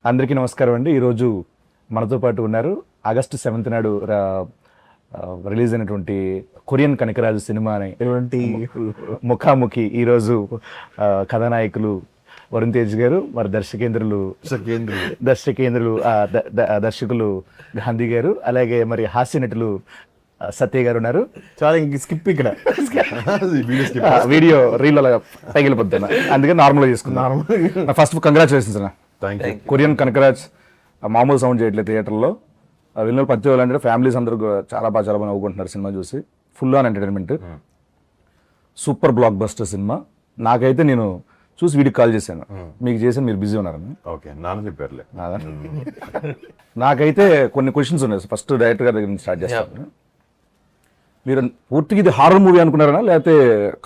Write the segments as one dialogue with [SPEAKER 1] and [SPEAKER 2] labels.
[SPEAKER 1] అందరికీ నమస్కారం అండి. ఈరోజు మనతో పాటు ఉన్నారు ఆగస్టు 7th నాడు రిలీజ్ అయినటువంటి కొరియన్ కనకరాజు సినిమా అనేటువంటి ముఖాముఖి. ఈరోజు కథానాయకులు వరుణ్ తేజ్ గారు, మరి దర్శకులు గాంధీ గారు, అలాగే మరి హాస్య నటులు సత్య గారు ఉన్నారు. చాలా స్కిప్ ఇక్కడ వీడియో రీల్ అలా తగిలిపోతున్నా, అందుకని నార్మల్గా చేసుకున్నాను. ఫస్ట్ కంగ్రాచులేషన్స్ అన్న. కొరియన్ కనకరాజ్ మామూలు సౌండ్ చేయట్లేదు థియేటర్లో. వెళ్ళిన ప్రతి వాళ్ళు అంటే ఫ్యామిలీస్ అందరూ చాలా బాగా నవ్వుకుంటున్నారు సినిమా చూసి. Full on entertainment, super block buster cinema. నాకైతే నేను చూసి వీడికి కాల్ చేశాను, మీకు చేశాను, మీరు బిజీ ఉన్నారని.
[SPEAKER 2] ఓకే, నాన్న చెప్పారులే.
[SPEAKER 1] నాకైతే కొన్ని క్వశ్చన్స్ ఉన్నాయి. ఫస్ట్ డైరెక్టర్ గారి దగ్గర నుంచి స్టార్ట్ చేస్తాను. మీరు పూర్తిగా ఇది హారర్ మూవీ అనుకున్నారా, లేకపోతే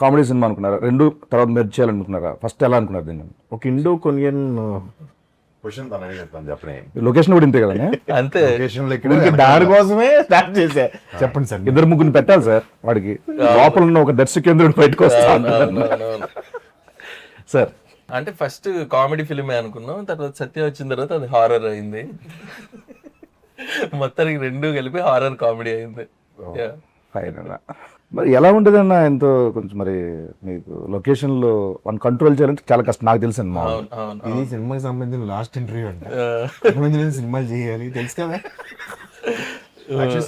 [SPEAKER 1] కామెడీ సినిమా అనుకున్నారా? రెండు తర్వాత మెర్జ్ చేయాలనుకున్నారా? ఫస్ట్ ఎలా అనుకున్నారు దీన్ని?
[SPEAKER 3] ఒక ఇండో కొరియన్
[SPEAKER 1] లొకేషన్ కూడా ఇంతే కదా,
[SPEAKER 3] అంతే. దానికోసమే స్టార్ట్ చేశా. చెప్పండి సార్.
[SPEAKER 1] ఇద్దరు ముగ్గురు పెట్టాలి సార్ వాడికి. లోపల ఉన్న ఒక దర్శకేంద్రుడు బయటకు వస్తా సార్.
[SPEAKER 4] అంటే ఫస్ట్ కామెడీ ఫిల్మే అనుకున్నాం, తర్వాత సత్య వచ్చిన తర్వాత అది హారర్ అయింది. మొత్తానికి రెండు కలిపి హారర్ కామెడీ అయింది.
[SPEAKER 1] మరి ఎలా ఉంటుంది అన్న? ఎంతో కొంచెం మరి మీకు లొకేషన్ లో వన్ కంట్రోల్ చేయాలంటే చాలా కష్టం, నాకు తెలుసు అన్న.
[SPEAKER 3] ఇది సినిమాకి సంబంధించిన లాస్ట్ ఇంటర్వ్యూ అంటే సినిమాలు చేయాలి తెలుసు కదా.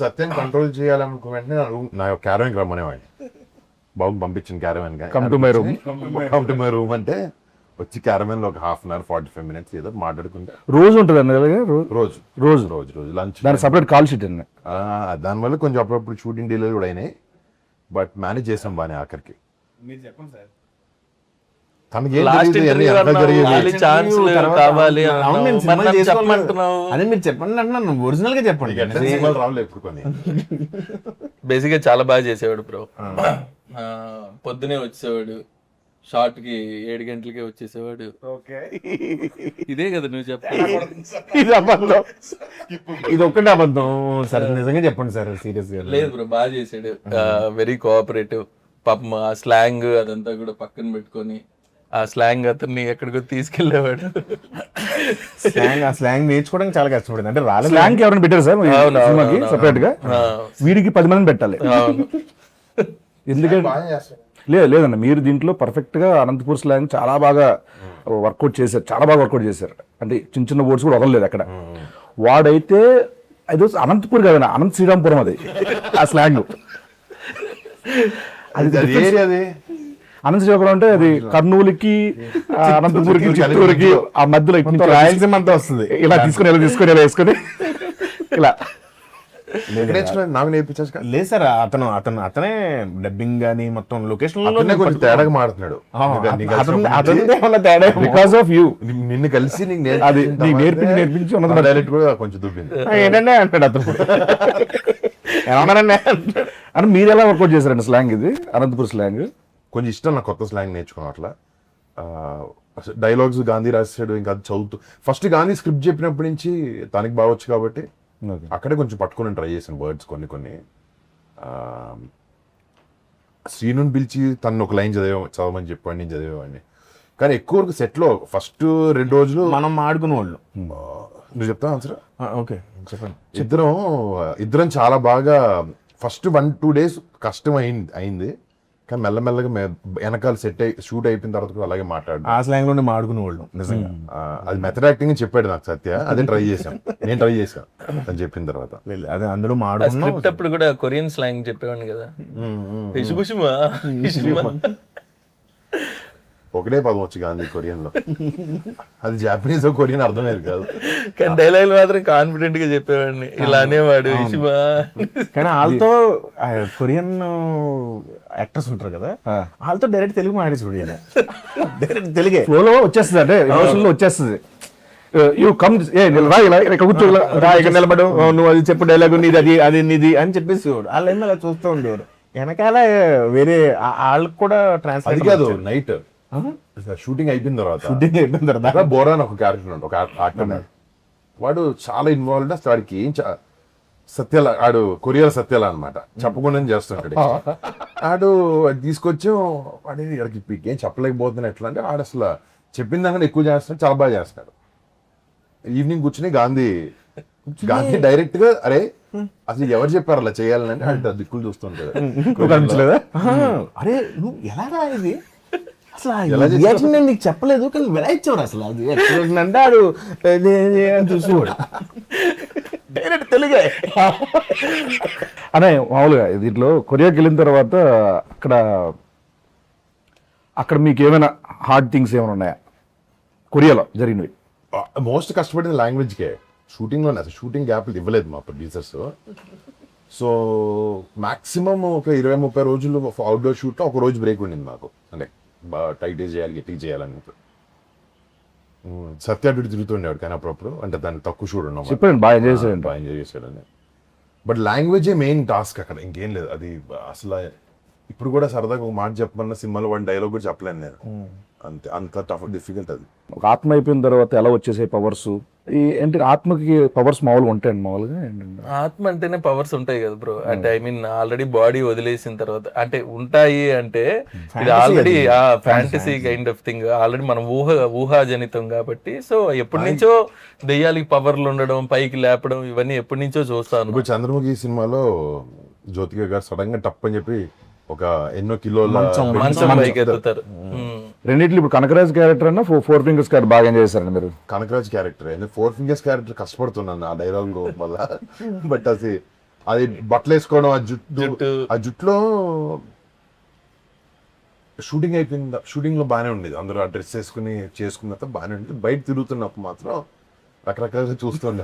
[SPEAKER 2] సత్యం కంట్రోల్ చేయాలనుకో వెంటనే నా క్యారవాన్ రమ్మనేవాడిని. బాబు పంపించిన caravan
[SPEAKER 1] come to my room
[SPEAKER 2] అంటే వచ్చి క్యారవాన్ లో ఒక 1/2 hour 45 minutes ఏదో మాట్లాడుకుంటా.
[SPEAKER 1] రోజు ఉంటుంది అన్న?
[SPEAKER 2] రోజు లంచ్,
[SPEAKER 1] దాని సపరేట్ కాల్ షీట్ అన్న.
[SPEAKER 2] దానివల్ల కొంచెం అప్పుడప్పుడు షూటింగ్ డీలర్ కూడా అయినాయి, బట్ మేనేజ్ చేసాం బానే. ఆఖరికి
[SPEAKER 3] మీరు చెప్పండి సార్. అదే మీరు చెప్పండి అంటున్నాను, ఒరిజినల్ గా చెప్పండి.
[SPEAKER 2] రావులే ఎప్పుడు కొన్ని.
[SPEAKER 4] బేసిక్ గా చాలా బాగా చేసేవాడు బ్రో. పొద్దునే వచ్చేవాడు, షార్ట్ కి 7 గంటలకే వచ్చేసేవాడు. ఇదే కదా నువ్వు
[SPEAKER 3] ఇది అబద్ధం, ఇది ఒక్కటే అబద్ధం సార్. నిజంగా చెప్పండి సార్, సీరియస్ గా.
[SPEAKER 4] లేదు బ్రో, బాగా చేసాడు. Very cooperative. పాపం ఆ స్లాంగ్ అదంతా కూడా పక్కన పెట్టుకొని ఆ స్లాంగ్ అతన్ని ఎక్కడికో తీసుకెళ్లేవాడు.
[SPEAKER 3] ఆ స్లాంగ్ నేర్చుకోవడానికి చాలా కష్టపడింది. అంటే రాలేదు.
[SPEAKER 1] స్లాంగ్ ఎవరైనా పెట్టారు సార్ సపరేట్ గా? వీడికి 10 మందిని పెట్టాలి. ఎందుకంటే లేదన్న, మీరు దీంట్లో పర్ఫెక్ట్ గా అనంతపూర్ స్లాంగ్ చాలా బాగా వర్కౌట్ చేశారు. అంటే చిన్న చిన్న వర్డ్స్ కూడా వదలలేదు అక్కడ. వాడైతే అది అనంతపూర్ కదన్న, అనంత శ్రీరాంపురం అది ఆ స్లాంగ్. అది అనంత శ్రీరాంపురం అంటే అది కర్నూలుకి, అనంతపూర్కి, చిత్తూరుకి ఆ మధ్యలో
[SPEAKER 3] రాయలసీమ అంతా వస్తుంది.
[SPEAKER 1] ఇలా తీసుకొని ఇలా వేసుకొని ఇలా
[SPEAKER 2] నాకు నేర్పించారు.
[SPEAKER 3] లేదు సార్, అతనే డబ్బింగ్ గానీ మొత్తం లొకేషన్
[SPEAKER 2] కొంచెం తేడాగా మాడుతున్నాడు.
[SPEAKER 1] Because of you.
[SPEAKER 2] నిన్ను కలిసి
[SPEAKER 1] నేర్పించి
[SPEAKER 2] డైరెక్ట్ కూడా కొంచెం దుబ్బింది.
[SPEAKER 3] ఏంటంటే అంటాడు అతను.
[SPEAKER 1] ఏమన్నారండి అంటే మీరు ఎలా వర్కౌట్ చేశారండి స్లాంగ్? ఇది అనంతపూర్ స్లాంగ్
[SPEAKER 2] కొంచెం ఇష్టం నాకు, కొత్త స్లాంగ్ నేర్చుకున్నాం. అట్లా డైలాగ్స్ గాంధీ రాసాడు, ఇంకా అది చదువుతూ ఫస్ట్ గాంధీ స్క్రిప్ట్ చెప్పినప్పటి నుంచి తనకి బాగొచ్చు కాబట్టి అక్కడే కొంచెం పట్టుకుని ట్రై చేశాను వర్డ్స్ కొన్ని. శ్రీనుని పిలిచి తను ఒక లైన్ చదవమని చెప్పండి, నేను చదివేవాడిని. కానీ ఎక్కువ వరకు సెట్లో ఫస్ట్ 2 రోజులు
[SPEAKER 3] మనం ఆడుకునే వాళ్ళు.
[SPEAKER 2] నువ్వు చెప్తావు ఆన్సర్?
[SPEAKER 3] ఓకే చెప్పండి.
[SPEAKER 2] ఇద్దరం చాలా బాగా ఫస్ట్ 1-2 days కష్టం అయింది. కానీ మెల్లమెల్లగా వెనకాల షూట్ అయిపోయిన తర్వాత కూడా అలాగే మాట్లాడు.
[SPEAKER 3] ఆ స్లాంగ్ లోనే మాడుకునే వాళ్ళు నిజంగా.
[SPEAKER 2] అది మెథడ్ యాక్టింగ్ అని చెప్పాడు నాకు సత్య. అదే నేను ట్రై చేశాను అని చెప్పిన తర్వాత.
[SPEAKER 3] అదే అందులో
[SPEAKER 4] అప్పుడు కూడా కొరియన్ స్లాంగ్ చెప్పేవాడిని కదా.
[SPEAKER 2] ఒకటే పదం వచ్చి గాంధీ కొరియన్ లో, అది జాపనీస్ కొరియన్ అర్థమయ్యేది కాదు.
[SPEAKER 4] కానీ డైలాగ్ మాత్రం కాన్ఫిడెంట్ గా చెప్పేవాడిని, ఇలా అనేవాడు.
[SPEAKER 3] కానీ వాళ్ళతో కొరియన్ యాక్టర్స్ ఉంటారు కదా, వాళ్ళతో డైరెక్ట్ తెలుగు మాట్లాడి చూడాలి. డైరెక్ట్ తెలుగే
[SPEAKER 1] ఫ్లోలో వచ్చేస్తుంది, అంటే ఎమోషన్లో వచ్చేస్తుంది. నిలబడు, నువ్వు అది చెప్పు డైలాగ్ నీది, అది నీది అని చెప్పేసి
[SPEAKER 3] వాళ్ళ అలా చూస్తూ ఉండేవారు. వెనకాల వేరే వాళ్ళకి కూడా ట్రాన్స్లేట్
[SPEAKER 2] కాదు. నైట్ షూటింగ్ అయిపోయిన తర్వాత బోరా అని ఒక క్యారెక్టర్ ఉంటాడు, ఒక యాక్టర్. వాడు చాలా ఇన్వాల్వ్డ్. అసలు వాడికి ఏం సత్యాల, ఆడు కొరియర్ సత్యాల అనమాట, చెప్పకుండా చేస్తుంటాడు. ఆడు తీసుకొచ్చి వాడికి ఏం చెప్పలేకపోతున్నాడు. ఎట్లా అంటే ఆడు అసలు చెప్పిన దానికన్నా ఎక్కువ చేస్తున్నాడు, చాలా బాగా చేస్తాడు. ఈవినింగ్ కూర్చుని గాంధీ డైరెక్ట్ గా అరే అసలు ఎవరు చెప్పారు అలా చేయాలని అంటే దిక్కులు చూస్తుంటారు.
[SPEAKER 1] అనిపించలేదా?
[SPEAKER 3] అరే నువ్వు ఎలా రా ఇది అసలు రియాక్షన్ నేను నీకు చెప్పలేదు కానీ ఎలా ఇచ్చేవాడు అసలు అది ఎక్స్ప్రెషన్ అంటే ఆడు చూసేవాడు డైరెక్ట్ తెలుగే.
[SPEAKER 1] అనే మామూలుగా దీంట్లో కొరియాకి వెళ్ళిన తర్వాత అక్కడ మీకు ఏమైనా హార్డ్ థింగ్స్ ఏమైనా ఉన్నాయా కొరియాలో జరిగినవి?
[SPEAKER 2] మోస్ట్ కష్టపడింది లాంగ్వేజ్కే. షూటింగ్లోనే అసలు షూటింగ్ గ్యాప్లు ఇవ్వలేదు మా ప్రొడ్యూసర్స్. సో మాక్సిమం ఒక 20-30 రోజులు అవుట్డోర్ షూట్లో ఒక రోజు బ్రేక్ ఉండింది మాకు. అంటే బాగా టైట్ చేయాలి, గట్టిగా చేయాలని. సత్య అటు తిరుగుతుండేవాడు కానీ అప్పుడప్పుడు, అంటే దాన్ని తక్కువ షూట్ ఉన్నాం,
[SPEAKER 1] చెప్పండి బాగా ఎంజాయ్ చేశాడు.
[SPEAKER 2] బాగా ఎంజాయ్ చేశాడని. బట్ లాంగ్వేజే మెయిన్ టాస్క్ అక్కడ, ఇంకేం లేదు. అది అసలు ఇప్పుడు కూడా సరదాగా ఒక మాట చెప్పమన్న సినిమాలో వన్ డైలాగ్ కూడా చెప్పలేను నేను. అంత టఫ్ డిఫికల్ట్ అది.
[SPEAKER 1] ఒక ఆత్మ అయిపోయిన తర్వాత ఎలా వచ్చేసాయి పవర్స్? ఏంటి ఆత్మకి పవర్స్ మామూలుగా ఉంటాయండి మామూలుగా?
[SPEAKER 4] ఆత్మ అంటేనే పవర్స్ ఉంటాయి కదా బ్రో. అంటే ఐ మీన్ ఆల్రెడీ బాడీ వదిలేసిన తర్వాత అంటే ఉంటాయి అంటే ఇది already fantasy kind of thing. Already మనం ఊహాజనితం కాబట్టి. సో ఎప్పటి నుంచో దెయ్యాలకి పవర్లు ఉండడం, పైకి లేపడం, ఇవన్నీ ఎప్పటి నుంచో చూస్తాను.
[SPEAKER 2] ఇప్పుడు చంద్రముఖి సినిమాలో జ్యోతిక గారు సడన్ గా టప్ అని చెప్పి ఒక ఎన్నో కిలోల
[SPEAKER 4] మంచం పైకి ఎత్తుతారు.
[SPEAKER 1] రెండిట్లు ఇప్పుడు కనకరాజ్ క్యారెక్టర్ అన్న 4 ఫింగర్స్ క్యారెక్టర్ బాగా ఎంజాయ్ చేశారండి మీరు?
[SPEAKER 2] కనకరాజ్ క్యారెక్టర్ 4 ఫింగర్స్ క్యారెక్టర్ కష్టపడుతున్నాను ఆ డైలాగ్ వల్ల. బట్ అది బట్టలు వేసుకోవడం, ఆ జుట్టులో షూటింగ్ అయిపోయింది. షూటింగ్ లో బాగానే ఉండేది, అందరూ ఆ డ్రెస్ వేసుకుని చేసుకున్న తర్వాత బాగానే ఉండేది. బయట తిరుగుతున్నప్పుడు మాత్రం రకరకాలుగా చూస్తుండే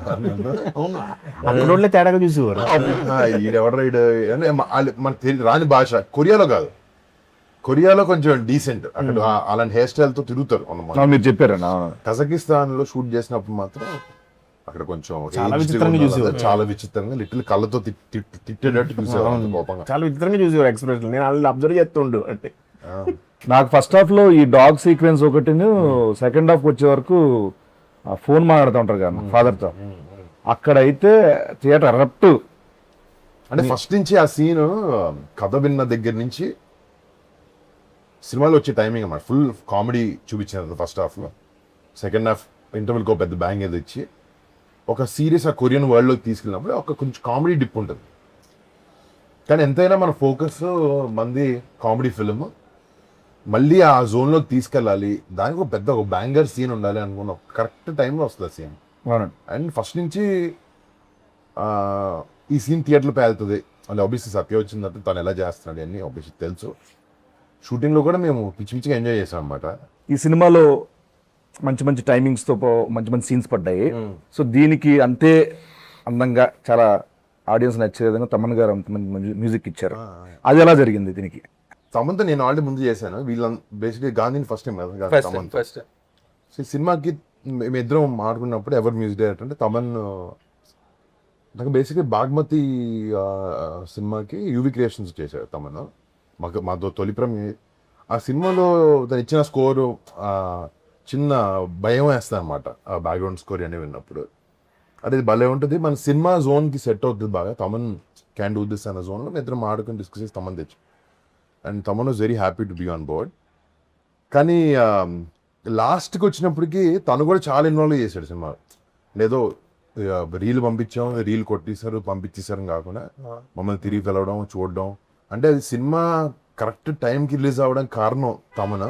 [SPEAKER 3] తేడాగా చూసేవారు.
[SPEAKER 2] ఈడెవడ మనకు రాని భాష. కొరియాలో కాదు, కొరియాలో కొంచెం డీసెంట్, అక్కడ అలాంటి హెయిర్ స్టైల్ తో తిరుగుతారు.
[SPEAKER 1] మీరు చెప్పారన్నా.
[SPEAKER 2] కజకిస్తాన్ లో షూట్ చేసినప్పుడు మాత్రం అక్కడ కొంచెం
[SPEAKER 3] చాలా విచిత్రంగా చూసేవారు.
[SPEAKER 2] చాలా విచిత్రంగా లిటిల్ కళ్ళతో తిట్టేటట్టు చూసేవారు, కోపంగా.
[SPEAKER 3] చాలా విచిత్రంగా చూసేవారు ఎక్స్ప్రెషన్. నేను వాళ్ళని అబ్జర్వ్ చేస్తుండు అంటే.
[SPEAKER 1] నాకు ఫస్ట్ హాఫ్ లో ఈ డాగ్ సీక్వెన్స్ ఒకటి, సెకండ్ హాఫ్ వచ్చే వరకు ఫోన్ మాట్లాడుతూ ఉంటారు కదా ఫాదర్ తో, అక్కడైతే థియేటర్ ఎరప్ట్.
[SPEAKER 2] అంటే ఫస్ట్ నుంచి ఆ సీన్ కథ విన్న దగ్గర నుంచి సినిమాలో వచ్చే టైమింగ్ అన్నమాట. ఫుల్ కామెడీ చూపించారు ఫస్ట్ హాఫ్ లో. సెకండ్ హాఫ్ ఇంటర్వెల్కి ఒక పెద్ద బ్యాంగ్ ఏదో ఇచ్చి ఒక సీరియస్ ఆ కొరియన్ వరల్డ్ లోకి తీసుకెళ్ళినప్పుడు ఒక కొంచెం కామెడీ డిప్ ఉంటుంది. కానీ ఎంతైనా మన ఫోకస్ మంది కామెడీ ఫిల్మ్, మళ్ళీ ఆ జోన్లోకి తీసుకెళ్ళాలి, దానికి ఒక పెద్ద ఒక బ్యాంగర్ సీన్ ఉండాలి అనుకున్న కరెక్ట్ టైంలో వస్తుంది ఆ సీన్. అండ్ ఫస్ట్ నుంచి ఈ సీన్ థియేటర్లో పేలుతుంది. అది ఆబ్వియస్లీ సత్య వచ్చిందంటే తను ఎలా చేస్తున్నాడు అన్నీ ఆబ్వియస్లీ తెలుసు. షూటింగ్లో కూడా మేము పిచ్చి పిచ్చిగా ఎంజాయ్ చేసాం అనమాట.
[SPEAKER 1] ఈ సినిమాలో మంచి మంచి టైమింగ్స్తో మంచి మంచి సీన్స్ పడ్డాయి. సో దీనికి అంతే అందంగా చాలా ఆడియన్స్ నచ్చే విధంగా తమన్ గారు అంతమంది మ్యూజిక్ ఇచ్చారు. అది ఎలా జరిగింది దీనికి?
[SPEAKER 2] తమన్తో నేను ఆల్రెడీ ముందు చేశాను. వీళ్ళని బేసిక్గా గాంధీని ఫస్ట్ టైం కదా తమన్. సో ఈ సినిమాకి మేమిద్దరం మాట్లాడుకున్నప్పుడు ఎవరు మ్యూజిక్ డైరెక్టర్ అంటే తమన్. నాకు బేసిక్గా బాగ్మతి సినిమాకి యూవి క్రియేషన్స్ చేశారు తమన్. మాతో తొలిప్రం. ఆ సినిమాలో తను ఇచ్చిన స్కోరు చిన్న భయం వేస్తా అనమాట, ఆ బ్యాక్గ్రౌండ్ స్కోర్ అని విన్నప్పుడు. అది భలే ఉంటుంది, మన సినిమా జోన్కి సెట్ అవుతుంది బాగా. తమన్ క్యాన్ డూ దిస్ అన్న జోన్లో మేము ఇద్దరం ఆడుకుని డిస్కస్ చేసి తమన్ తెచ్చు. And Thaman was very happy to be on board. కానీ లాస్ట్కి వచ్చినప్పటికీ తను కూడా చాలా ఇన్వాల్వ్ చేశాడు సినిమా. లేదో రీల్ పంపించాం, రీల్ కొట్టేశారు, పంపించేశారు కాకుండా మమ్మల్ని తిరిగి పిలవడం, చూడడం. అంటే అది సినిమా కరెక్ట్ టైంకి రిలీజ్ అవ్వడం కారణం తమన్.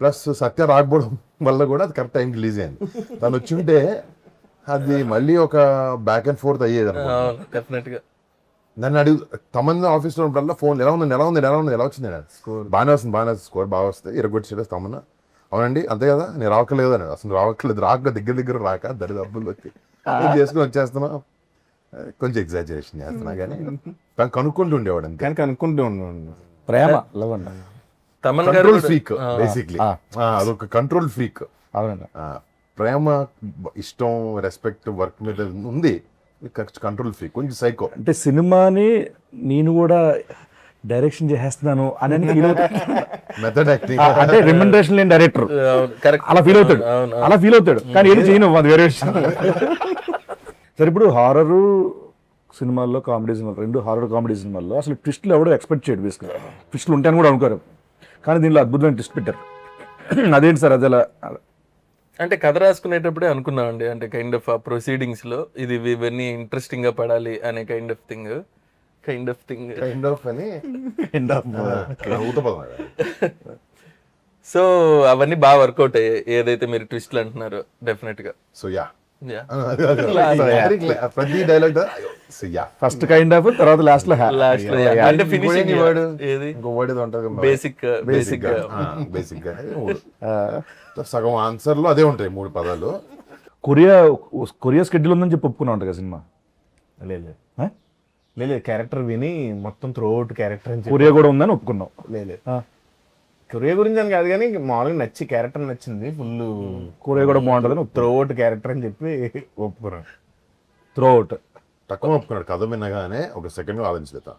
[SPEAKER 2] ప్లస్ సత్య రాకపోవడం వల్ల కూడా అది కరెక్ట్ టైంకి రిలీజ్ అయింది. తను వచ్చి ఉంటే అది మళ్ళీ ఒక బ్యాక్ అండ్ ఫోర్త్ అయ్యేది
[SPEAKER 4] డెఫినెట్గా.
[SPEAKER 2] నన్ను అడుగు తమన్ ఆఫీస్లో ఉన్నప్పుడల్లా ఫోన్ ఎలా ఉంది ఎలా వచ్చింది స్కోర్ బాగానే వస్తుంది, స్కోర్ బాగా వస్తుంది, ఇరగొచ్చేది తమన్. అవునండి అంతే కదా, నేను రావట్లేదు అని. అసలు రావట్లేదు, దగ్గర రాక దరిదబ్బులు వచ్చి చేసుకుని వచ్చేస్తున్నా. కొంచెం ఎగ్జాజరేషన్ చేస్తున్నా కానీ తను కనుక్కుంటూ ఉండేవాడు.
[SPEAKER 3] కానీ కనుక్కుంటూ ఉన్నాడు.
[SPEAKER 1] ప్రేమ లవ్ అండి.
[SPEAKER 4] Thaman
[SPEAKER 2] control freak basically. అదొక కంట్రోల్ ఫ్రీక్.
[SPEAKER 1] అవునండి.
[SPEAKER 2] ప్రేమ, ఇష్టం, రెస్పెక్ట్ వర్క్ మీద ఉంది. కంట్రోల్ ఫ్రీక్, కొంచెం సైకో.
[SPEAKER 1] అంటే సినిమాని నేను కూడా డైరెక్షన్ చేసేస్తున్నాను అని
[SPEAKER 2] మెథడ్ యాక్టింగ్
[SPEAKER 1] అంటే రెమ్యునరేషన్ లేని డైరెక్టర్ అలా ఫీల్ అవుతాడు కానీ ఏది చేయను, అది వేరే విషయం. సరే ఇప్పుడు హారర్ సినిమాల్లో, కామెడీ సినిమాలు, 2 హారర్ కామెడీ సినిమాల్లో అసలు ట్విస్ట్లు ఎవడో ఎక్స్పెక్ట్ చేయడు. బేసిక్గా ట్విస్ట్లు ఉంటాయని కూడా అనుకోరు, కానీ దీనిలో అద్భుతమైన ట్విస్ట్ పెట్టారు. అదేంటి సార్ అది ఎలా?
[SPEAKER 4] అంటే కథ రాసుకునేటప్పుడే అనుకున్నామండి, అంటే కైండ్ ఆఫ్ ఆ ప్రొసీడింగ్స్ లో ఇది ఇవన్నీ ఇంట్రెస్టింగ్ గా పడాలి అనే kind of thing
[SPEAKER 2] kind of అని ఊత పదం అది.
[SPEAKER 4] సో అవన్నీ బాగా వర్కౌట్ అయ్యాయి, ఏదైతే మీరు ట్విస్ట్లు అంటున్నారో డెఫినెట్ గా.
[SPEAKER 2] So yeah
[SPEAKER 4] Yeah.
[SPEAKER 2] ప్రతి dialogue so yeah
[SPEAKER 1] first kind of, తర్వాత లాస్ట్ లో
[SPEAKER 4] Last లో yeah. అంటే ఫినిషింగ్ ఏది
[SPEAKER 2] ఇంకో వర్డ్ ఏదో ఉంటుంది
[SPEAKER 4] బేసిక్
[SPEAKER 2] బేసిక్ బేసిక్ గా సగం ఆన్సర్ లో అదే ఉంటాయి 3 పదాలు.
[SPEAKER 1] కొరియా స్కెడ్యూల్ ఉందని చెప్పి ఒప్పుకున్నా ఉంటుంది కదా సినిమా.
[SPEAKER 3] లేదు
[SPEAKER 1] ఆ?
[SPEAKER 3] లేదు క్యారెక్టర్ విని మొత్తం త్రోఅవుట్ క్యారెక్టర్ అని
[SPEAKER 1] కొరియా కూడా ఉందని ఒప్పుకున్నాం.
[SPEAKER 3] లేదు కొరియా గురించి అని కాదు కానీ మామూలుగా నచ్చి క్యారెక్టర్ నచ్చింది ఫుల్.
[SPEAKER 1] కొరియా కూడా బాగుంటుందని
[SPEAKER 3] త్రోఅవుట్ క్యారెక్టర్ అని చెప్పి ఒప్పుకున్నాను.
[SPEAKER 1] త్రో అవుట్
[SPEAKER 2] తక్కువ ఒప్పుకున్నాడు కథ వినగానే ఒక సెకండ్ లో ఆలోచించలేత.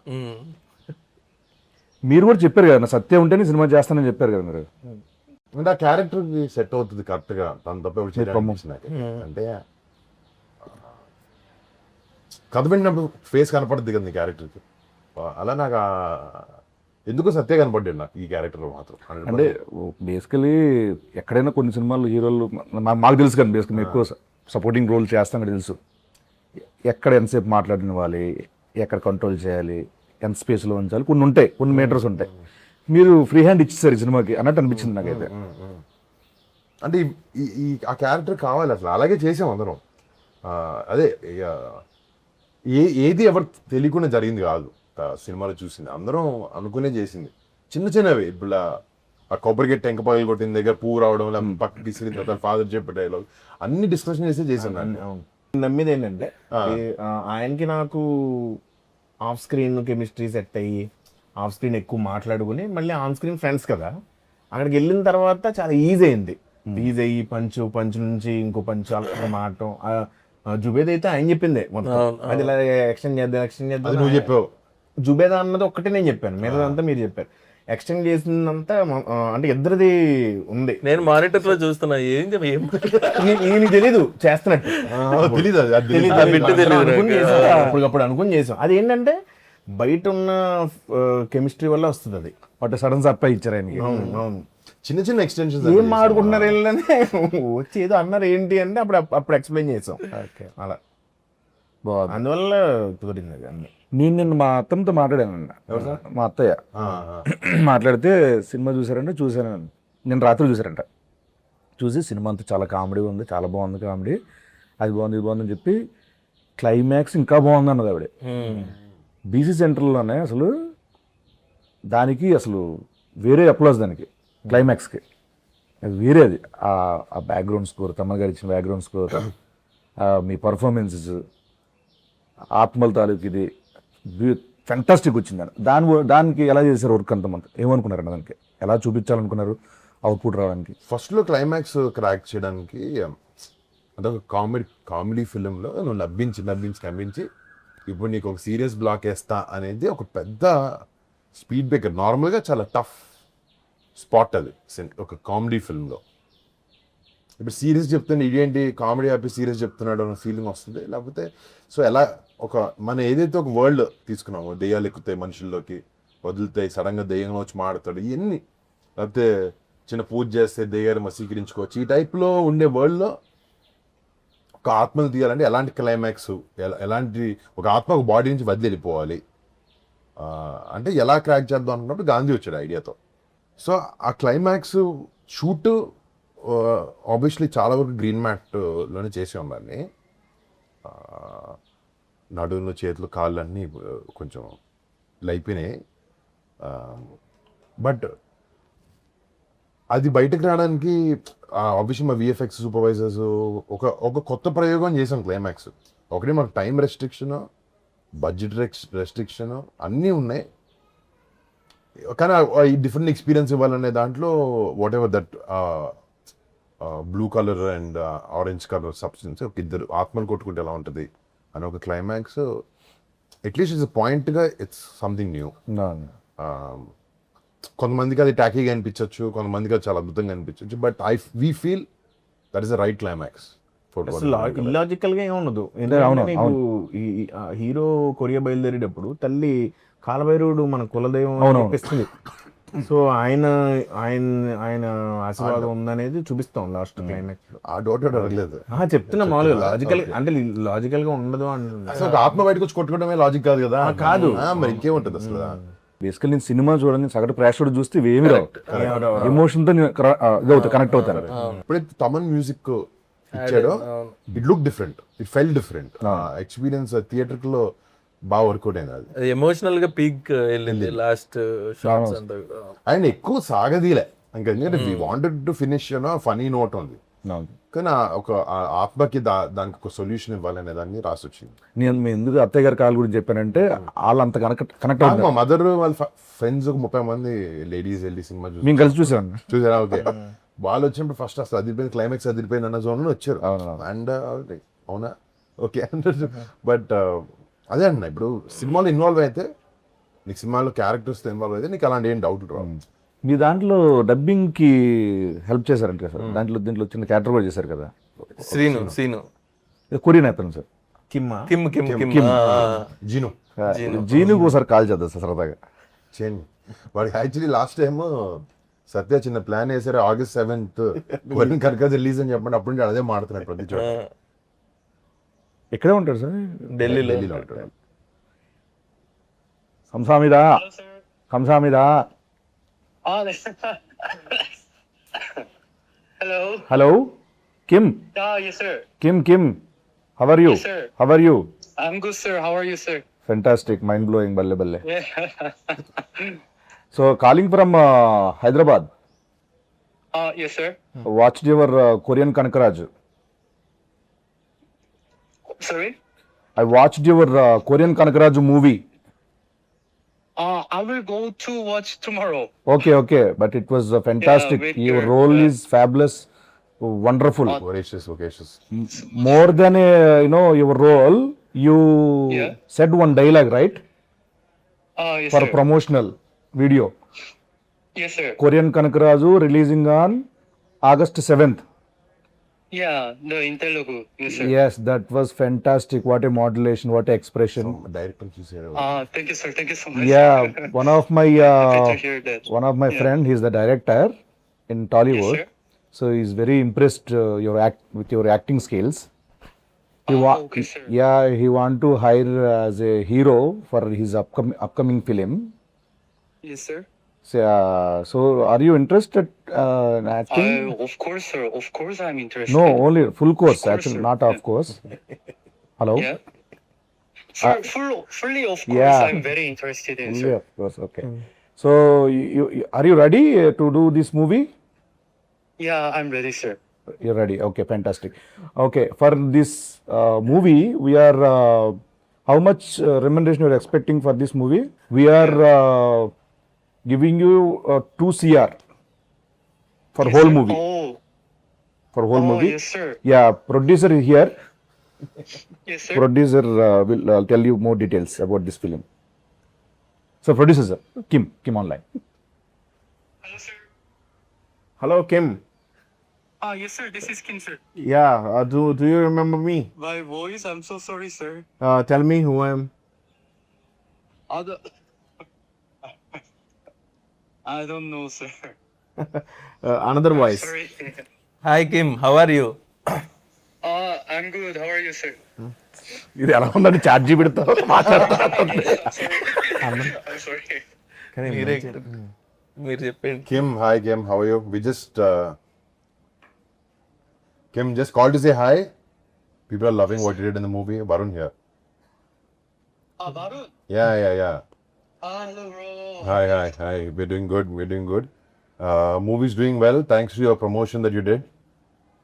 [SPEAKER 1] మీరు కూడా చెప్పారు కదా, నా సత్యం ఉంటేనే సినిమా చేస్తానని చెప్పారు కదా మీరు.
[SPEAKER 2] అంటే ఆ క్యారెక్టర్ కి సెట్ అవుతుంది కరెక్ట్ గా, తను తప్ప ఎవరు చేయడానికి నాకు. అంటే కథ విన్నప్పుడు ఫేస్ కనపడుతుంది కదా నీ క్యారెక్టర్ కి, అలా నాకు ఎందుకు సత్య కనపడ్డాడు నాకు ఈ క్యారెక్టర్ లో మాత్రం.
[SPEAKER 1] అంటే బేసికలీ ఎక్కడైనా కొన్ని సినిమాలు హీరోలు మాకు తెలుసు కానీ బేసికలీ మేము ఎక్కువ సపోర్టింగ్ రోల్ చేస్తానని తెలుసు. ఎక్కడ ఎంతసేపు మాట్లాడినవ్వాలి, ఎక్కడ కంట్రోల్ చేయాలి, ఎంత స్పేస్లో ఉంచాలి, కొన్ని ఉంటాయి, కొన్ని మీటర్స్ ఉంటాయి. మీరు ఫ్రీ హ్యాండ్ ఇచ్చేసారు ఈ సినిమాకి అన్నట్టు అనిపించింది నాకైతే.
[SPEAKER 2] అంటే ఆ క్యారెక్టర్ కావాలి అసలు, అలాగే చేసాం అందరం. అదే ఏది ఎవరు తెలియకుండా జరిగింది కాదు సినిమాలో చూసింది, అందరం అనుకునే చేసింది. చిన్న చిన్నవి ఇప్పుడు ఆ కొబ్బరికెట్ టెంక పగలు కొట్టిన దగ్గర పువ్వు రావడం, పక్కకి తీసుకెళ్ళిన తర్వాత ఫాదర్ చెప్పే డైలాగ్ అన్ని డిస్కషన్ చేసి చేశాను.
[SPEAKER 3] నమ్మేది ఏంటంటే ఆయనకి నాకు ఆఫ్ స్క్రీన్ కెమిస్ట్రీ సెట్ అయ్యి ఆఫ్ స్క్రీన్ ఎక్కువ మాట్లాడుకుని మళ్ళీ ఆన్ స్క్రీన్ ఫ్రెండ్స్ కదా, అక్కడికి వెళ్ళిన తర్వాత చాలా ఈజీ అయింది. ఈజీ అయ్యి పంచ్ నుంచి ఇంకో పంచ్ అలా మారటం. జుబేద్ అయితే ఆయన చెప్పిందే మొత్తం, అది ఇలా ఎక్స్టెండ్ చేద్దాం
[SPEAKER 2] నువ్వు చెప్పావు.
[SPEAKER 3] జుబేదా అన్నది ఒక్కటే నేను చెప్పాను, మిగతాదంతా మీరు చెప్పారు. ఎక్స్టెండ్ చేసిందంతా అంటే ఇద్దరిది ఉంది.
[SPEAKER 4] నేను మానిటర్ లో చూస్తున్నా, ఏం
[SPEAKER 3] నీకు తెలీదు చేస్తున్నట్టు, అప్పుడు అనుకుని చేసాం. అది ఏంటంటే బయట ఉన్న కెమిస్ట్రీ వల్ల వస్తుంది అది.
[SPEAKER 1] అంటే సడన్ సర్ప్రైజ్ ఇచ్చారు ఆయనకి.
[SPEAKER 3] అవును
[SPEAKER 2] చిన్న చిన్న ఎక్స్టెన్షన్స్
[SPEAKER 3] ఏం ఆడుకుంటున్నారు వెళ్ళనే వచ్చి ఏదో అన్నారు ఏంటి అంటే అప్పుడు ఎక్స్ప్లెయిన్ చేసాం. అలా
[SPEAKER 1] బాగుంది,
[SPEAKER 3] అందువల్ల కుదిరింది అది అన్ని.
[SPEAKER 1] నేను నిన్న మా అత్తమ్మతో మాట్లాడాను, మా అత్తయ్య మాట్లాడితే సినిమా చూసారంటే చూసాను, నేను రాత్రి చూసారంట. చూసి సినిమా అంతా చాలా కామెడీ ఉంది, చాలా బాగుంది కామెడీ, అది బాగుంది ఇది బాగుందని చెప్పి క్లైమాక్స్ ఇంకా బాగుంది అన్నది ఆవిడ. బీసీ సెంటర్లోనే అసలు దానికి అసలు వేరే అప్లాస్ దానికి క్లైమాక్స్కి, అది వేరే. అది ఆ బ్యాక్గ్రౌండ్ స్కోర్, తమ్మ గారు ఇచ్చిన బ్యాక్గ్రౌండ్ స్కోర్, మీ పర్ఫార్మెన్సెస్, ఆత్మల తాలూకు ఇది ఫెంటాస్టిక్ వచ్చింది. దానికి ఎలా చేశారు వర్క్ అంతమంది, ఏమనుకున్నారండి దానికి, ఎలా చూపించాలనుకున్నారు అవుట్పుట్ రావడానికి?
[SPEAKER 2] ఫస్ట్లో క్లైమాక్స్ క్రాక్ చేయడానికి అదొక కామెడీ ఫిలింలో నువ్వు నవ్వించి ఇప్పుడు నీకు ఒక సీరియస్ బ్లాక్ వేస్తా అనేది ఒక పెద్ద స్పీడ్ బ్రేకర్. నార్మల్గా చాలా టఫ్ స్పాట్ అది ఒక కామెడీ ఫిల్మ్లో. ఇప్పుడు సీరియస్ చెప్తుంటే ఇదేంటి కామెడీ ఆపి సీరియస్ చెప్తున్నాడు అన్న ఫీలింగ్ వస్తుంది. లేకపోతే సో ఎలా మనం ఏదైతే ఒక వరల్డ్ తీసుకున్నామో, దెయ్యాలు ఎక్కుతాయి మనుషుల్లోకి, వదులుతాయి, సడన్గా దెయ్యంలో వచ్చి మాడతాడు, ఇవన్నీ, లేకపోతే చిన్న పూజ చేస్తే దెయ్యాలు వశీకరించుకోవచ్చు, ఈ టైప్లో ఉండే వరల్డ్లో ఒక ఆత్మను తీయాలంటే ఎలాంటి క్లైమాక్స్, ఎలాంటి ఒక ఆత్మ ఒక బాడీ నుంచి వదిలి వెళ్ళిపోవాలి అంటే ఎలా క్రాక్ చేద్దాం అనుకున్నప్పుడు గాంధీ వచ్చాడు ఐడియాతో. సో ఆ క్లైమాక్స్ షూట్ ఆబ్వియస్లీ చాలా వరకు గ్రీన్ మ్యాట్లోనే చేసాం దాన్ని. నడుములు, చేతులు, కాళ్ళు అన్నీ కొంచెం లైపోయినాయి. బట్ అది బయటకు రావడానికి ఆబ్వియస్లీ మా విఎఫ్ఎక్స్ సూపర్వైజర్స్ ఒక కొత్త ప్రయోగం చేసాం క్లైమాక్స్. ఒకటి మాకు టైం రెస్ట్రిక్షన్, బడ్జెట్ రెస్ట్రిక్షన్ అన్నీ ఉన్నాయి, కానీ ఈ డిఫరెంట్ ఎక్స్పీరియన్స్ ఇవ్వాలనే దాంట్లో what ever that blue colour and orange colour substance, ఒక ఇద్దరు ఆత్మలు కొట్టుకుంటే ఎలా ఉంటుంది అని ఒక క్లైమాక్స్. అట్లీస్ట్ ఇట్స్ పాయింట్గా ఇట్స్ సంథింగ్ న్యూ. కొంతమందికి అది టాకీగా అనిపించవచ్చు, కొంతమందికి అది చాలా అద్భుతంగా అనిపించవచ్చు, but we feel that is the right climax.
[SPEAKER 3] Illogical గా ఏముండదు. హీరో కొరియా బయలుదేరేటప్పుడు తల్లి కాలభైరవుడు మన కులదైవం అనిపిస్తుంది. సో ఆయన ఆయన ఆయన ఆశీర్వాదం ఉందనేది చూపిస్తాం లాస్ట్ క్లైమాక్స్ లో.
[SPEAKER 2] ఆ డౌట్ అడగలేదు.
[SPEAKER 3] చెప్తున్నా మామూలుగా లాజికల్ అంటే లాజికల్ గా ఉండదు అని
[SPEAKER 2] అసలు ఒక ఆత్మ బయటకు వచ్చి కొట్టుకోవడమే లాజిక్ కాదు కదా.
[SPEAKER 3] కాదు.
[SPEAKER 2] మరి ఇంకేముంటది అసలు.
[SPEAKER 1] బేసికల్ నేను సినిమా చూడండి సగటు ప్రేక్షకుడు చూస్తే ఇవేమి రావు, ఎమోషన్ తో ఇదవుతా కనెక్ట్ అవుతారు.
[SPEAKER 2] ఎప్పుడైతే తమన్ మ్యూజిక్ ఇచ్చాడో it look different, it felt different. Experience theatre లో బాగా వర్కౌట్ అయింది. అది
[SPEAKER 4] ఎమోషనల్ గా పీక్ వెళ్ళింది లాస్ట్ షాట్స్ అంతా.
[SPEAKER 2] ఆయన ఎక్కువ సాగదీలే ఇంకా, ఎందుకంటే we wanted to finish funny note ఉంది, కానీ ఒక ఆత్మకి దానికి ఒక సొల్యూషన్ ఇవ్వాలనే దాన్ని రాసి వచ్చింది.
[SPEAKER 1] నేను ఎందుకు అత్తయ్య గారి కాల్ గురించి చెప్పానంటే వాళ్ళు అంత కనెక్ట్
[SPEAKER 2] మా
[SPEAKER 1] అవుతుంది.
[SPEAKER 2] మదర్ వాళ్ళ ఫ్రెండ్స్ ఒక 30 మంది లేడీస్ వెళ్ళి సినిమా
[SPEAKER 1] మేము కలిసి చూసాను.
[SPEAKER 2] చూసారా? ఓకే. వాళ్ళు వచ్చినప్పుడు ఫస్ట్ అసలు అదిరిపోయింది, క్లైమాక్స్ అదిరిపోయింది అన్న జోన్ లో వచ్చారు. అండ్ అవునా ఓకే. బట్ అదే అన్న, ఇప్పుడు సినిమాలో ఇన్వాల్వ్ అయితే నీకు సినిమాలో క్యారెక్టర్స్ ఇన్వాల్వ్ అయితే నీకు అలాంటి ఏం డౌట్ రావు.
[SPEAKER 1] మీ దాంట్లో డబ్బింగ్ కి హెల్ప్ చేశారంట కదా సార్, దీంట్లో చిన్న క్యారెక్టర్ కూడా చేశారు కదా,
[SPEAKER 4] సీను
[SPEAKER 1] కొరియన్ అయిపోయింది సార్.
[SPEAKER 3] కిమ్మా
[SPEAKER 4] కిమ్
[SPEAKER 2] జీను
[SPEAKER 1] జీనుకు ఒకసారి కాల్ చేద్దాం సార్ సరదాగా.
[SPEAKER 2] చేయండి. వాడికి యాక్చువల్లీ లాస్ట్ టైం సత్య చిన్న ప్లాన్ వేసారు, August 7th కొరియన్ కనుక రిలీజ్ అని చెప్పండి. అప్పుడు నుంచి అదే మాడుతున్నాడు ప్రతి చోట.
[SPEAKER 1] ఎక్కడే ఉంటాడు సార్?
[SPEAKER 4] ఢిల్లీలో
[SPEAKER 2] ఉంటాడు.
[SPEAKER 1] కంసామిదా కంసామిదా.
[SPEAKER 5] Oh, hello.
[SPEAKER 1] Hello Kim.
[SPEAKER 5] Oh, yes, sir.
[SPEAKER 1] Kim how are you?
[SPEAKER 5] Yes, sir.
[SPEAKER 1] How are you?
[SPEAKER 5] I'm good, sir. How are you, sir?
[SPEAKER 1] Fantastic, mind blowing, బల్లె బల్లె.
[SPEAKER 5] Yeah.
[SPEAKER 1] So calling from Hyderabad.
[SPEAKER 5] Yes, sir.
[SPEAKER 1] Watched your Korean Kanakaraj.
[SPEAKER 5] Sorry.
[SPEAKER 1] I watched your Korean Kanakaraju movie.
[SPEAKER 5] I will go to watch tomorrow.
[SPEAKER 1] Okay, but it was fantastic.
[SPEAKER 5] with
[SPEAKER 1] Your
[SPEAKER 5] your,
[SPEAKER 1] role is fabulous, wonderful.
[SPEAKER 2] Voracious.
[SPEAKER 1] More than your role, you
[SPEAKER 5] Yeah.
[SPEAKER 1] said one dialogue, right?
[SPEAKER 5] Yes,
[SPEAKER 1] For
[SPEAKER 5] sir.
[SPEAKER 1] promotional video.
[SPEAKER 5] Yes, sir.
[SPEAKER 1] Korean Kanakaraju releasing on August 7th.
[SPEAKER 5] Yeah, the in Telugu. Yes, sir.
[SPEAKER 1] Yes, that was fantastic. What a modulation, what a expression.
[SPEAKER 2] Director చూసారు.
[SPEAKER 5] Thank you, sir. Thank you so much.
[SPEAKER 1] Yeah, one of my
[SPEAKER 5] Happy to hear that.
[SPEAKER 1] friend, he's the director in Tollywood.
[SPEAKER 5] Yes, sir.
[SPEAKER 1] So he's very impressed with your acting skills.
[SPEAKER 5] Okay, sir.
[SPEAKER 1] Yeah, he want to hire as a hero for his upcoming film.
[SPEAKER 5] Yes, sir.
[SPEAKER 1] So are you interested in acting?
[SPEAKER 5] Of course, sir. Of course, I'm interested.
[SPEAKER 1] No, only full course.
[SPEAKER 5] Of course,
[SPEAKER 1] Actually,
[SPEAKER 5] sir.
[SPEAKER 1] not of course. Hello.
[SPEAKER 5] Yeah. Sir, fully, of course,
[SPEAKER 1] Yeah.
[SPEAKER 5] I'm very interested in,
[SPEAKER 1] Fully,
[SPEAKER 5] sir.
[SPEAKER 1] of course. Okay. So are you ready to do this movie?
[SPEAKER 5] Yeah, I'm ready, sir.
[SPEAKER 1] You're ready. Okay, fantastic. Okay, for this movie, we are how much remuneration you're expecting for this movie? We are giving you 2 CR for
[SPEAKER 5] Yes,
[SPEAKER 1] whole
[SPEAKER 5] sir.
[SPEAKER 1] movie. For whole
[SPEAKER 5] Oh,
[SPEAKER 1] movie.
[SPEAKER 5] yes, sir.
[SPEAKER 1] Yeah, producer is here.
[SPEAKER 5] Yes, sir.
[SPEAKER 1] Producer will tell you more details about this film. So producer sir, Kim online.
[SPEAKER 5] Hello, sir.
[SPEAKER 3] Hello Kim.
[SPEAKER 5] Yes, sir. This is Kim, sir.
[SPEAKER 3] Yeah do you remember me?
[SPEAKER 5] My voice, I'm so sorry, sir.
[SPEAKER 3] Tell me who I am.
[SPEAKER 5] Other... I don't know, sir.
[SPEAKER 3] Another voice.
[SPEAKER 5] Sorry.
[SPEAKER 4] Hi Kim, how are you?
[SPEAKER 5] I'm good. How are you, sir?
[SPEAKER 1] ఇది ఎలా ఉందండి chat జీబీతో మాట్లాడతా.
[SPEAKER 5] I'm sorry.
[SPEAKER 4] మీరు చెప్పండి.
[SPEAKER 2] Kim, hi Kim, how are you? We just Kim just called to say hi. People are loving what you did in the movie. Varun here.
[SPEAKER 5] Varun.
[SPEAKER 2] Yeah.
[SPEAKER 5] Hello, bro.
[SPEAKER 2] Hi. We're doing good. Movie's doing well thanks to your promotion that you did.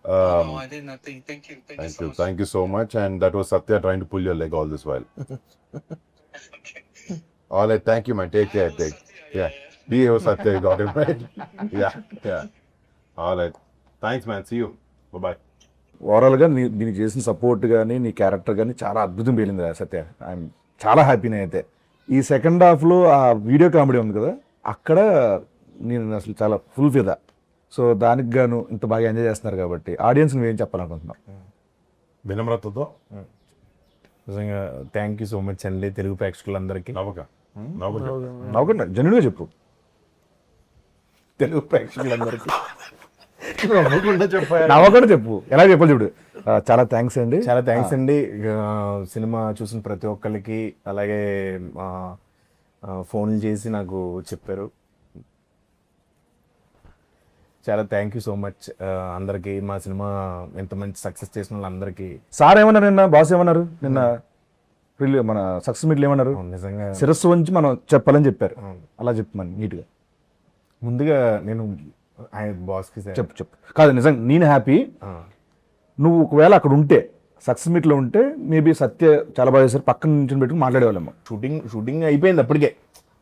[SPEAKER 5] No, I did nothing. Thank you so much.
[SPEAKER 2] Thank you so much. And that was Satya trying to pull your leg all this while.
[SPEAKER 5] Okay.
[SPEAKER 2] All right, thank you, man. Take care. Yeah. Be here, Satya. You got it right. Yeah. All right. Thanks, man. See you. Bye.
[SPEAKER 1] ఓవరాల్గా దీనికి చేసిన support కానీ నీ character కానీ చాలా అద్భుతం పేలింది సత్య. I'm చాలా హ్యాపీనే అయితే. ఈ సెకండ్ హాఫ్లో ఆ వీడియో కామెడీ ఉంది కదా, అక్కడ నేను అసలు చాలా ఫుల్ ఫిదా. సో దానికి గాను ఇంత బాగా ఎంజాయ్ చేస్తున్నారు కాబట్టి ఆడియన్స్ నువ్వేం చెప్పాలనుకుంటున్నావు?
[SPEAKER 2] వినమ్రతతో
[SPEAKER 3] నిజంగా థ్యాంక్ యూ సో మచ్ అండి తెలుగు ప్రేక్షకులందరికీ.
[SPEAKER 2] నవ్వక
[SPEAKER 1] నవ్వకుండా జెన్యున్గా చెప్పు.
[SPEAKER 3] తెలుగు ప్రేక్షకులందరికీ
[SPEAKER 1] నవ్వకుండా చెప్పు, ఎలా చెప్పాలి చూడు. చాలా థ్యాంక్స్ అండి.
[SPEAKER 3] చాలా థ్యాంక్స్ అండి. సినిమా చూసిన ప్రతి ఒక్కరికి, అలాగే ఫోన్లు చేసి నాకు చెప్పారు. చాలా థ్యాంక్ యూ సో మచ్ అందరికి. మా సినిమా ఎంత మంచి సక్సెస్ చేసిన వాళ్ళందరికీ.
[SPEAKER 1] సార్ ఏమన్నారు నిన్న, బాస్ ఏమన్నారు నిన్న మన సక్సెస్ మీట్లు ఏమన్నారు?
[SPEAKER 3] నిజంగా
[SPEAKER 1] శిరస్సు వంచి మనం చెప్పాలని చెప్పారు. అలా చెప్పమని నీట్గా
[SPEAKER 3] ముందుగా నేను ఆయన బాస్కి
[SPEAKER 1] చెప్పు. కాదు నిజంగా నేను హ్యాపీ. నువ్వు ఒకవేళ అక్కడ ఉంటే, సక్సెస్ మీట్లో ఉంటే, మేబీ సత్య చాలా బాగా చేశారు, పక్కన నుంచి పెట్టుకుని మాట్లాడేవాళ్ళము.
[SPEAKER 3] షూటింగ్ అయిపోయింది, అప్పటికే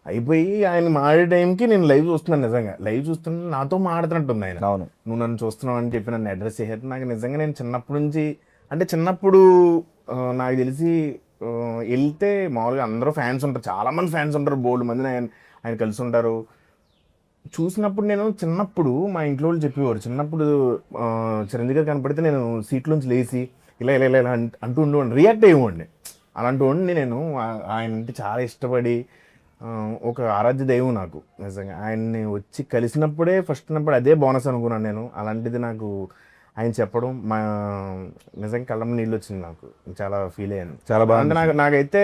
[SPEAKER 3] అయిపోయి ఆయన మాడే టైంకి నేను లైవ్ చూస్తున్నాను. నిజంగా లైవ్ చూస్తున్నా నాతో మాడుతున్నట్టుంది ఆయన.
[SPEAKER 1] అవును,
[SPEAKER 3] నువ్వు నన్ను చూస్తున్నావు అని చెప్పి నన్ను అడ్రస్ చేశారు. నాకు నిజంగా నేను చిన్నప్పటి నుంచి, అంటే చిన్నప్పుడు నాకు తెలిసి వెళ్తే మామూలుగా అందరూ ఫ్యాన్స్ ఉంటారు, చాలా మంది ఫ్యాన్స్ ఉంటారు, బోల్డ్ మంది ఆయన కలిసి ఉంటారు. చూసినప్పుడు నేను చిన్నప్పుడు మా ఇంట్లో వాళ్ళు చెప్పేవారు, చిన్నప్పుడు చిరంజీవి గారు కనపడితే నేను సీట్లోంచి లేచి ఇలా ఇలా ఇలా ఇలా అంటూ ఉండేవాడిని, రియాక్ట్ అయ్యేవాడిని. అలాంటి వాడిని నేను. ఆయన అంటే చాలా ఇష్టపడి, ఒక ఆరాధ్య దైవం నాకు నిజంగా. ఆయన్ని వచ్చి కలిసినప్పుడే ఫస్ట్ ఉన్నప్పుడు అదే బోనస్ అనుకున్నాను నేను. అలాంటిది నాకు ఆయన చెప్పడం నిజంగా కళ్ళం నీళ్ళు వచ్చింది, నాకు చాలా ఫీల్ అయ్యాను.
[SPEAKER 1] చాలా బాగా.
[SPEAKER 3] నాకైతే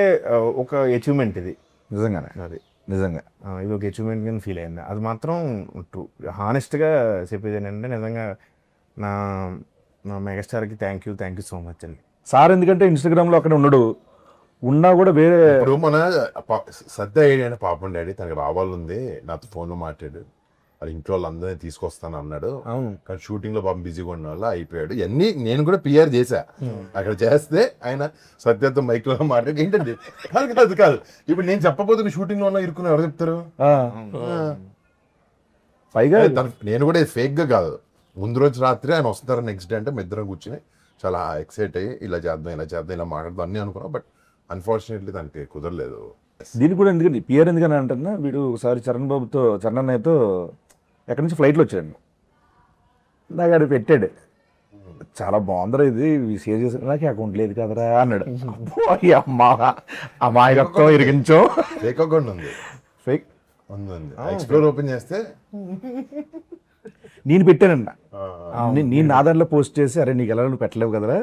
[SPEAKER 3] ఒక అచీవ్మెంట్ ఇది
[SPEAKER 1] నిజంగానే.
[SPEAKER 3] అది
[SPEAKER 1] నిజంగా
[SPEAKER 3] ఇది ఒక అచీవ్మెంట్ కింద ఫీల్ అయింది. అది మాత్రం ట్రూ. హానెస్ట్గా చెప్పేది ఏంటంటే నిజంగా నా మెగాస్టార్కి థ్యాంక్ యూ సో మచ్ అండి.
[SPEAKER 1] సార్ ఎందుకంటే ఇన్స్టాగ్రామ్లో అక్కడ ఉండడు, ఉన్నా కూడా వేరే.
[SPEAKER 2] ఇప్పుడు మన సద్య ఏడి పాపం డాడీ తనకి రావాలంది, నాతో ఫోన్లో మాట్లాడు, అది ఇంట్లో వాళ్ళందరినీ తీసుకొస్తాను అన్నాడు.
[SPEAKER 3] అవును,
[SPEAKER 2] కానీ షూటింగ్ లో పాపం బిజీగా ఉన్న వల్ల అయిపోయాడు. ఇవన్నీ నేను కూడా పిఆర్ చేశా. అక్కడ చేస్తే ఆయన సత్యతో మైక్ లో మాట్లాడి ఏంటండి, కాదు ఇప్పుడు నేను చెప్పబోతున్న షూటింగ్ లో ఉన్న ఇరుకుని ఎవరు చెప్తారు?
[SPEAKER 1] పైగా
[SPEAKER 2] నేను కూడా ఫేక్ గా కాదు, ముందు రోజు రాత్రి ఆయన వస్తారు నెక్స్ట్ డే అంటే మీ ఇద్దరం కూర్చుని చాలా ఎక్సైట్ అయ్యి ఇలా చేద్దాం ఇలా మాట్లాడదాం అన్నీ అనుకున్నాం. బట్ అన్ఫార్చునేట్లీ దానికి కుదరలేదు.
[SPEAKER 1] దీనికి కూడా ఎందుకని పిఆర్ ఎందుకని అంటున్నా, వీడు ఒకసారి చరణ్ అన్నయ్యతో ఎక్కడి నుంచి ఫ్లైట్లో వచ్చాడు, నాకు అది పెట్టాడు, చాలా బాగుందిరా ఇది షేర్ చేసి, నాకు అకౌంట్ లేదు కదరా అన్నాడు. అమాయకత్వం ఇరిగించో.
[SPEAKER 2] ఫేక్ అకౌంట్ ఉంది,
[SPEAKER 1] ఫేక్
[SPEAKER 2] ఉంది. ఎక్స్ప్లోర్ ఓపెన్ చేస్తే
[SPEAKER 1] నేను పెట్టానన్న, నేను నా దాంట్లో పోస్ట్ చేసి, అరే నీకు ఎలా నువ్వు పెట్టలేవు కదరా,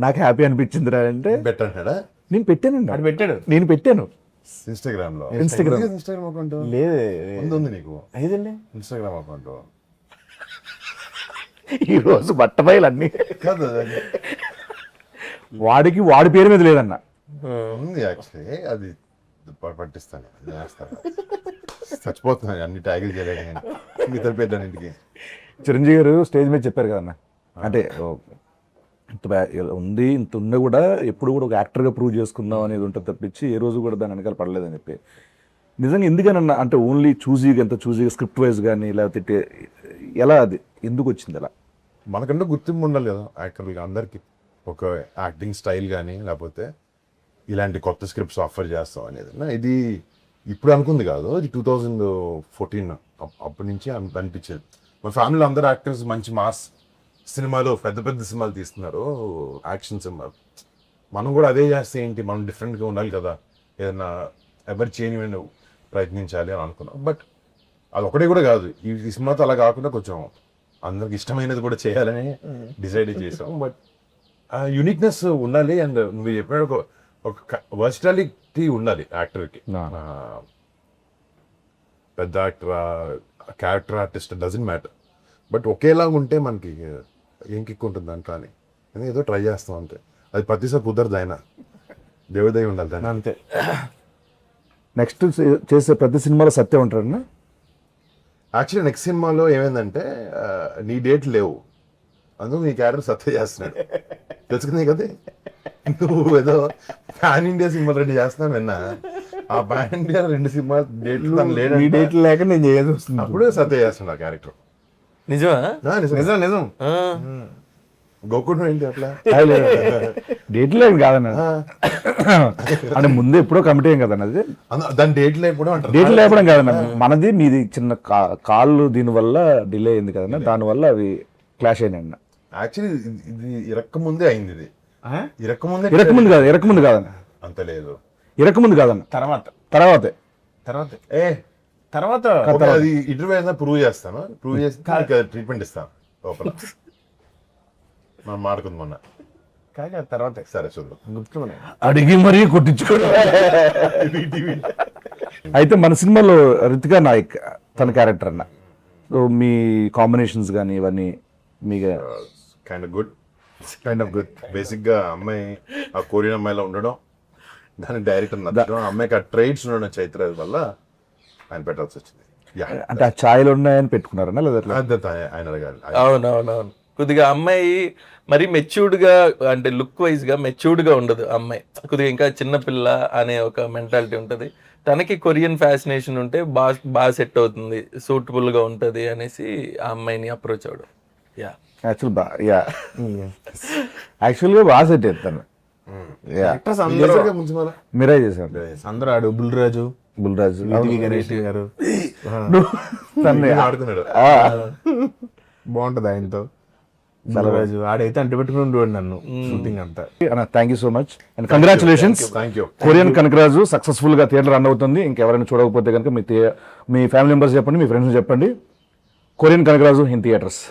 [SPEAKER 1] నాకు హ్యాపీ అనిపించిందిరా అంటే
[SPEAKER 2] పెట్టంటాడా?
[SPEAKER 1] నేను పెట్టానండి,
[SPEAKER 3] అది పెట్టాడు,
[SPEAKER 1] నేను పెట్టాను
[SPEAKER 2] ఇన్స్టాగ్రామ్ లో.
[SPEAKER 1] ఇన్స్టాగ్రామ్
[SPEAKER 2] అకౌంట్
[SPEAKER 3] లేదు
[SPEAKER 2] ఉంది నీకు?
[SPEAKER 3] ఐదండి
[SPEAKER 2] ఇన్స్టాగ్రామ్ అకౌంట్
[SPEAKER 1] ఈరోజు బట్టబయలు అన్ని
[SPEAKER 2] కాదు,
[SPEAKER 1] వాడి పేరు మీద లేదన్న,
[SPEAKER 2] ఉంది యాక్చువల్లీ. అది పట్టిస్తాను, చచ్చిపోతున్నాను అన్ని ట్యాగులు చేయలేక మిగతా పెట్టాను ఇంటికి.
[SPEAKER 1] చిరంజీవి గారు స్టేజ్ మీద చెప్పారు కదన్న, అంటే ఇంత ఉంది, ఇంత ఉన్నా కూడా ఎప్పుడు కూడా ఒక యాక్టర్గా ప్రూవ్ చేసుకుందాం అనేది ఉంటుంది తప్పించి ఏ రోజు కూడా దాని వెనకాల పడలేదని చెప్పి. నిజంగా ఎందుకనన్నా, అంటే ఓన్లీ ఎంత చూజీగా స్క్రిప్ట్ వైజ్ కానీ లేకపోతే ఎలా, అది ఎందుకు వచ్చింది అలా?
[SPEAKER 2] మనకంటే గుర్తింపు ఉండాలి కదా యాక్టర్లుగా, అందరికీ ఒక యాక్టింగ్ స్టైల్ కానీ లేకపోతే ఇలాంటి కొత్త స్క్రిప్ట్స్ ఆఫర్ చేస్తాం అనేది. ఇది ఇప్పుడు అనుకుంది కాదు, ఇది 2014 అప్పటి నుంచి అనిపించేది. మా ఫ్యామిలీలో అందరు యాక్టర్స్ మంచి మాస్ సినిమాలు, పెద్ద సినిమాలు తీస్తున్నారు, యాక్షన్ సినిమాలు. మనం కూడా అదే చేస్తే ఏంటి, మనం డిఫరెంట్గా ఉండాలి కదా, ఏదైనా ఎవరు చేయని ప్రయత్నించాలి అని అనుకున్నాం. బట్ అది ఒకటే కూడా కాదు, ఈ సినిమాతో అలా కాకుండా కొంచెం అందరికి ఇష్టమైనది కూడా చేయాలని డిసైడ్ చేసాం. బట్ యూనిక్నెస్ ఉండాలి, అండ్ నువ్వు చెప్పిన ఒక వర్సిటాలిటీ ఉండాలి యాక్టర్కి. పెద్ద actor, character artist doesn't matter, but ఒకేలాగా ఉంటే మనకి ఏం కిక్ ఉంటుంది దాంట్లో అని ఏదో ట్రై చేస్తాం అంతే. అది ప్రతిసారి కుదరదు, ఆయన దేవుదై ఉండాలి దాన్ని
[SPEAKER 3] అంతే.
[SPEAKER 1] నెక్స్ట్ చేసే ప్రతి సినిమాలో సత్యం ఉంటారన్నా?
[SPEAKER 2] యాక్చువల్లీ నెక్స్ట్ సినిమాలో ఏమైందంటే నీ డేట్ లేవు, అందుకు నీ క్యారెక్టర్ సత్య చేస్తున్నాడు. తెలుసుకుంది కదా, నువ్వు ఏదో పాన్ ఇండియా సినిమాలు రెడీ చేస్తున్నాను విన్నా. ఆ పాన్ ఇండియా 2 సినిమా డేట్లు
[SPEAKER 3] డేట్లు లేక నేను చేయాల్సి వస్తుంది.
[SPEAKER 2] అప్పుడు సత్య చేస్తున్నాడు ఆ క్యారెక్టర్.
[SPEAKER 4] నిజమా?
[SPEAKER 3] నిజం.
[SPEAKER 2] గోకుడు ఏంటి అట్లా
[SPEAKER 1] డేట్లు లేదు కాదన్న, అంటే ముందు ఎప్పుడో కమిటీ అయ్యాం కదన్న, అది
[SPEAKER 2] దాని డేట్ లేకపోవడం అంటారు.
[SPEAKER 1] డేట్లు లేపడం కాదన్న, మనది మీది చిన్న కాళ్ళు దీనివల్ల డిలే అయింది కదన్న, దానివల్ల అవి క్లాష్ అయినాయి అన్న.
[SPEAKER 2] యాక్చువల్లీ ఇది ఇరక్కముందే అయింది, ఇది
[SPEAKER 1] ఇరకముందు కాదన్న,
[SPEAKER 2] అంత లేదు,
[SPEAKER 1] ఇరకముందు కాదన్న,
[SPEAKER 3] తర్వాతే
[SPEAKER 1] తర్వాతే
[SPEAKER 3] తర్వాత
[SPEAKER 2] ఓకే, అది ఇంటర్వ్యూ అయినా ప్రూవ్ చేస్తాను, ప్రూవ్ చేసి ట్రీట్మెంట్ ఇస్తాను లోపల. మనం మాడుకుంది మొన్న.
[SPEAKER 3] కాగా తర్వాత
[SPEAKER 2] సరే చూద్దాం.
[SPEAKER 3] గుర్తున్నాయి.
[SPEAKER 1] అడిగి మరీ కొట్టించుకోవడం. అయితే మన సినిమాలో రితికా నాయక్ తన క్యారెక్టర్ అన్న, సో మీ కాంబినేషన్స్ కానీ ఇవన్నీ మీకు
[SPEAKER 2] కైండ్ ఆఫ్ గుడ్. బేసిక్ గా అమ్మాయి ఆ కొరియన్ అమ్మాయిలో ఉండడం, దాని డైరెక్టర్ నచ్చడం, ఆ అమ్మాయికి ఆ ట్రైట్స్ ఉండడం చైత్ర వల్ల ఆయన పెట్టాల్సి వచ్చింది. Yeah.
[SPEAKER 1] అంటే ఆ ఛాయలు ఉన్నాయని పెట్టుకున్నారన్నా లేదా ఎట్లా?
[SPEAKER 2] అదంతా ఆయన అడగాలి.
[SPEAKER 4] అవునవునవును. కొద్దిగా అమ్మాయి మరి మెచ్యూర్డ్ గా, అంటే లుక్ వైజ్ గా మెచ్యూర్డ్ గా ఉండదు అమ్మాయి, కొద్దిగా ఇంకా చిన్నపిల్ల అనే ఒక మెంటాలిటీ ఉంటది. తనకి కొరియన్ ఫ్యాసినేషన్ ఉంటే బాగా సెట్ అవుతుంది, సూటబుల్ గా ఉంటది అనేసి ఆ అమ్మాయిని అప్రోచ్ అవడం. యా
[SPEAKER 1] యాక్చువల్గా బాగా సెట్ అవుతాను.
[SPEAKER 3] యాక్టర్స్ అందరూ
[SPEAKER 2] చేశారుగా ముందు సినిమాలో.
[SPEAKER 1] మీరే చేశారు
[SPEAKER 3] అందరూ ఆడు బుల్రాజు,
[SPEAKER 1] బుల్రాజు
[SPEAKER 3] వివి గణేష్ గారు
[SPEAKER 1] తన్ని
[SPEAKER 2] ఆడుకున్నాడు.
[SPEAKER 3] బాగుంటది ఆయనతో. బుల్రాజు ఆడైతే అంటి పెట్టుకుని ఉండేవాడు నన్ను షూటింగ్ అంతా.
[SPEAKER 1] Thank you so much and congratulations.
[SPEAKER 2] Thank you.
[SPEAKER 1] Korean Kanakaraju successful గా థియేటర్ రన్ అవుతుంది. ఇంకెవరైనా చూడకపోతే కనుక మీ ఫ్యామిలీ మెంబర్స్ చెప్పండి, మీ ఫ్రెండ్స్ చెప్పండి. Korean Kanakaraju in theatres.